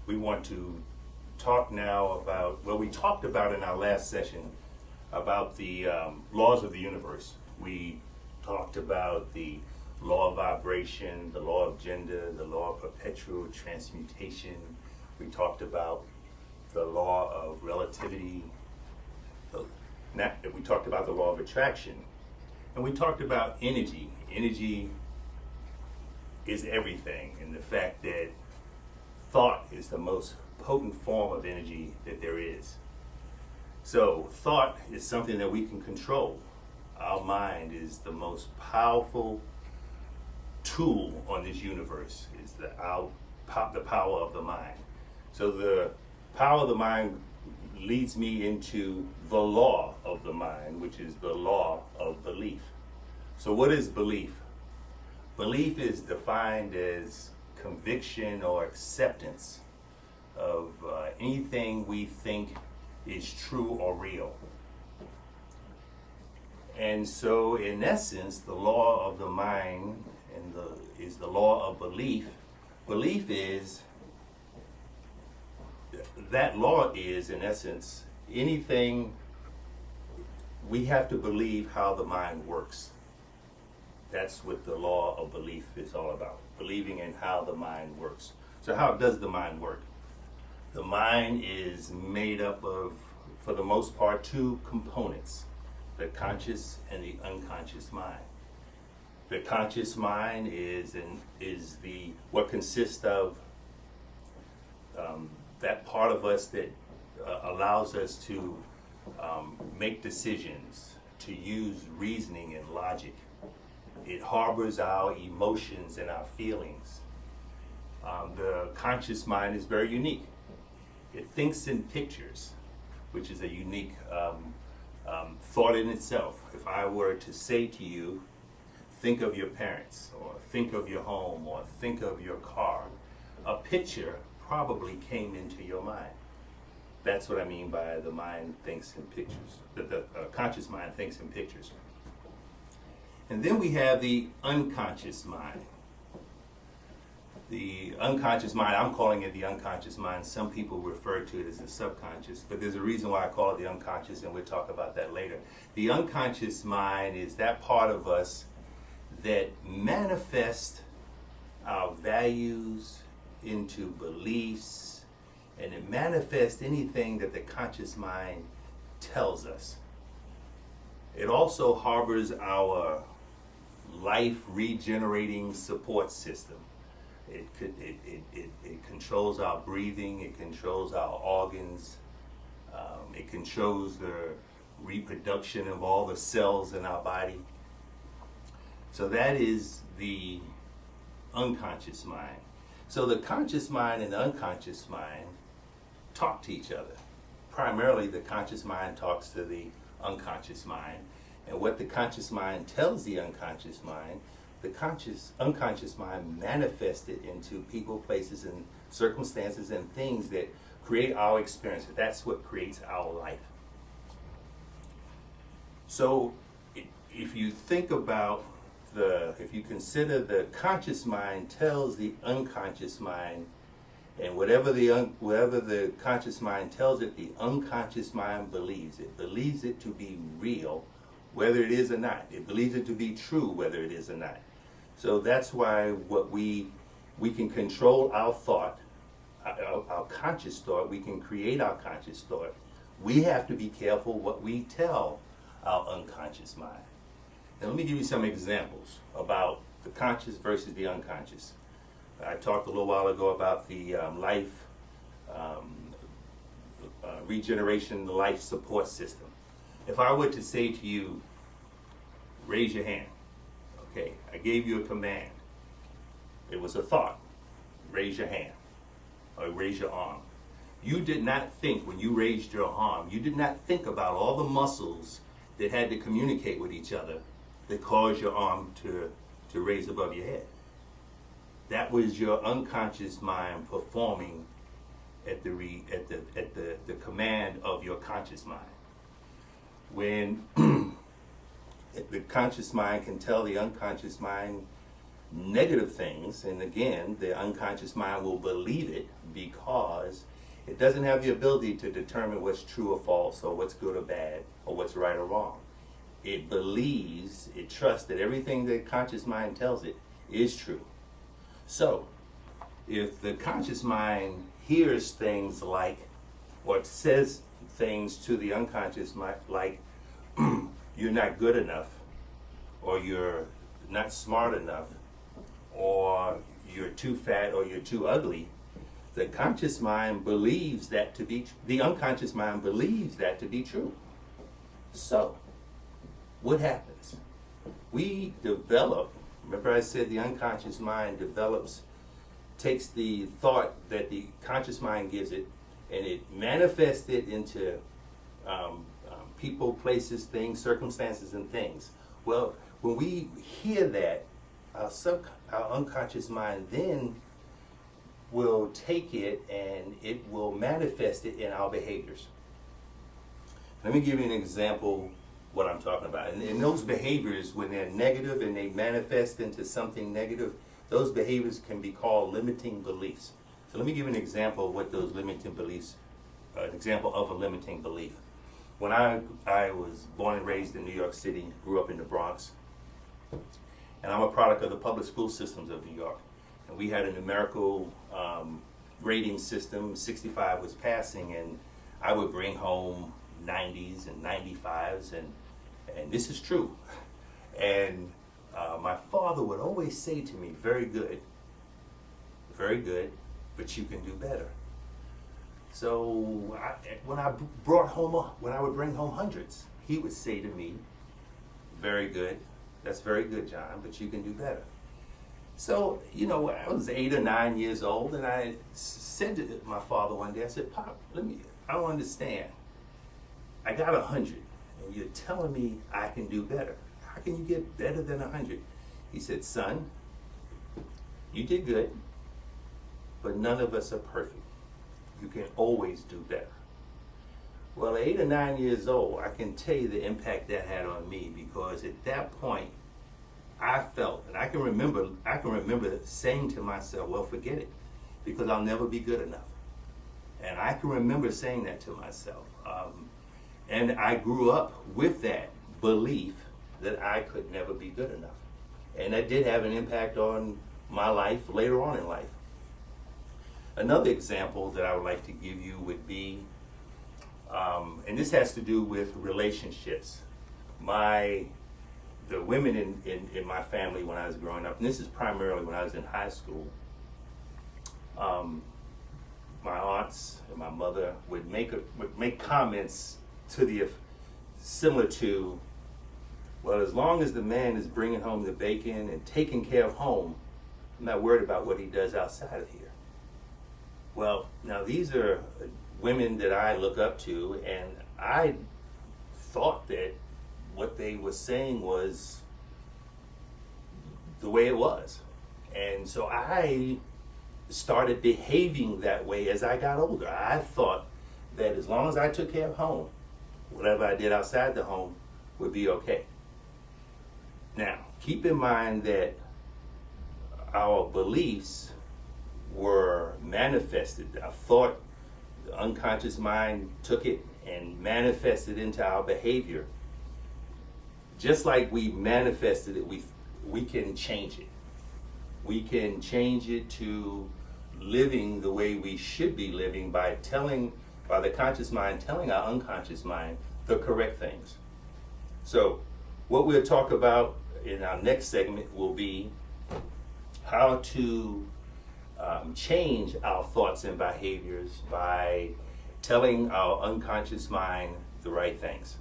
We want to talk now about, well, we talked about in our last session about the laws of the universe. We talked about the law of vibration, the law of gender, the law of perpetual transmutation. We talked about the law of relativity. We talked about the law of attraction. And we talked about energy. Energy is everything, and the fact that thought is the most potent form of energy that there is. So thought is something that we can control. Our mind is the most powerful tool on this universe, is the power of the mind. So the power of the mind leads me into the law of the mind, which is the law of belief. So what is belief? Belief is defined as conviction or acceptance of anything we think is true or real. And so in essence, the law of the mind is the law of belief. Belief is, that law is in essence, anything we have to believe how the mind works. That's what the law of belief is all about, believing in how the mind works. So how does the mind work? The mind is made up of, for the most part, two components, the conscious and the unconscious mind. The conscious mind is what consists of that part of us that allows us to make decisions, to use reasoning and logic. It harbors our emotions and our feelings. The conscious mind is very unique. It thinks in pictures, which is a unique thought in itself. If I were to say to you, think of your parents, or think of your home, or think of your car, a picture probably came into your mind. That's what I mean by the mind thinks in pictures. The conscious mind thinks in pictures. And then we have the unconscious mind. The unconscious mind, I'm calling it the unconscious mind. Some people refer to it as the subconscious, but there's a reason why I call it the unconscious, and we'll talk about that later. The unconscious mind is that part of us that manifests our values into beliefs, and it manifests anything that the conscious mind tells us. It also harbors our life regenerating support system. It controls our breathing, it controls our organs, it controls the reproduction of all the cells in our body. So that is the unconscious mind. So the conscious mind and the unconscious mind talk to each other. Primarily the conscious mind talks to the unconscious mind, and what the conscious mind tells the unconscious mind, the unconscious mind manifests it into people, places, and circumstances and things that create our experiences. That's what creates our life. So if you think about if you consider the conscious mind tells the unconscious mind, and whatever the conscious mind tells it, the unconscious mind believes it. Believes it to be real, whether it is or not. It believes it to be true, whether it is or not. So that's why we can control our thought, our conscious thought. We can create our conscious thought. We have to be careful what we tell our unconscious mind. Now let me give you some examples about the conscious versus the unconscious. I talked a little while ago about the life regeneration life support system. If I were to say to you, raise your hand. Okay, I gave you a command. It was a thought. Raise your hand or raise your arm. You did not think when you raised your arm, you did not think about all the muscles that had to communicate with each other that caused your arm to raise above your head. That was your unconscious mind performing at the command of your conscious mind. When the conscious mind can tell the unconscious mind negative things, and again, the unconscious mind will believe it because it doesn't have the ability to determine what's true or false, or what's good or bad, or what's right or wrong. It believes, it trusts that everything the conscious mind tells it is true. So, if the conscious mind hears things like, or says things to the unconscious mind like, you're not good enough, or you're not smart enough, or you're too fat, or you're too ugly, the conscious mind believes that to be, the unconscious mind believes that to be true. So, what happens? We develop, remember I said the unconscious mind takes the thought that the conscious mind gives it, and it manifests it into people, places, things, circumstances, and things. Well, when we hear that, our unconscious mind then will take it and it will manifest it in our behaviors. Let me give you an example what I'm talking about. And those behaviors, when they're negative and they manifest into something negative, those behaviors can be called limiting beliefs. So let me give you an example of what those limiting beliefs, an example of a limiting belief. When I was born and raised in New York City, grew up in the Bronx, and I'm a product of the public school systems of New York. And we had a numerical grading system. 65 was passing, and I would bring home 90s and 95s, and this is true. And my father would always say to me, very good, but you can do better. So when I would bring home hundreds, he would say to me, very good, that's very good, John, but you can do better. So, you know, I was 8 or 9 years old, and I said to my father one day, I said, Pop, I don't understand. I got 100, and you're telling me I can do better. How can you get better than 100? He said, son, you did good, but none of us are perfect. You can always do better. Well, at 8 or 9 years old, I can tell you the impact that had on me, because at that point, I felt, and I can remember saying to myself, well, forget it, because I'll never be good enough. And I can remember saying that to myself. And I grew up with that belief that I could never be good enough. And that did have an impact on my life later on in life. Another example that I would like to give you would be, and this has to do with relationships. The women in my family when I was growing up, and this is primarily when I was in high school, my aunts and my mother would make comments similar to, well, as long as the man is bringing home the bacon and taking care of home, I'm not worried about what he does outside of here. Well, now these are women that I look up to, and I thought that what they were saying was the way it was. And so I started behaving that way as I got older. I thought that as long as I took care of home, whatever I did outside the home would be okay. Now, keep in mind that our beliefs were manifested. I thought the unconscious mind took it and manifested into our behavior. Just like we manifested it, we can change it. We can change it to living the way we should be living by the conscious mind telling our unconscious mind the correct things. So what we'll talk about in our next segment will be how to change our thoughts and behaviors by telling our unconscious mind the right things.